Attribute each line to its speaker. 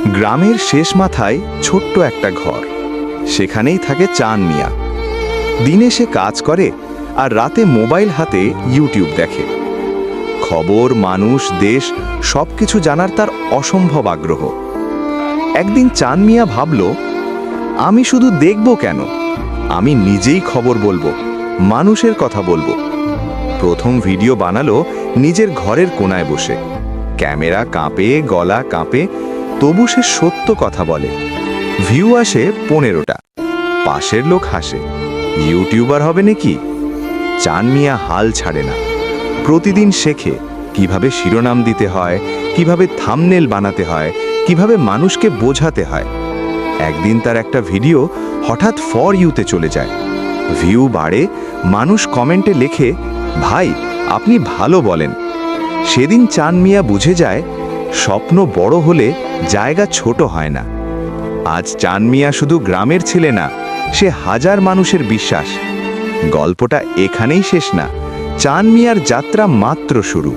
Speaker 1: গ্রামের শেষ মাথায় ছোট্ট একটা ঘর, সেখানেই থাকে চাঁদ মিয়া। দিনে সে কাজ করে আর রাতে মোবাইল হাতে ইউটিউব দেখে। খবর, মানুষ, দেশ সবকিছু জানার তার অসম্ভব আগ্রহ। একদিন চাঁদ মিয়া ভাবল, আমি শুধু দেখব কেন, আমি নিজেই খবর বলবো, মানুষের কথা বলবো। প্রথম ভিডিও বানালো নিজের ঘরের কোনায় বসে। ক্যামেরা কাঁপে, গলা কাঁপে, তবু সে সত্য কথা বলে। ভিউ আসে 15টা, পাশের লোক হাসে। ইউটিউবার হবে নাকি? চাঁদ মিয়া হাল ছাড়ে না। প্রতিদিন শেখে কিভাবে শিরোনাম দিতে হয়, কিভাবে থাম্বনেল বানাতে হয়, কিভাবে মানুষকে বোঝাতে হয়। একদিন তার একটা ভিডিও হঠাৎ ফর ইউতে চলে যায়। ভিউ বাড়ে, মানুষ কমেন্টে লেখে, ভাই আপনি ভালো বলেন। সেদিন চাঁদ মিয়া বুঝে যায়, স্বপ্ন বড় হলে জায়গা ছোট হয় না। আজ চাঁদ মিয়া শুধু গ্রামের ছেলে না, সে হাজার মানুষের বিশ্বাস। গল্পটা এখানেই শেষ না, চাঁদ মিয়ার যাত্রা মাত্র শুরু।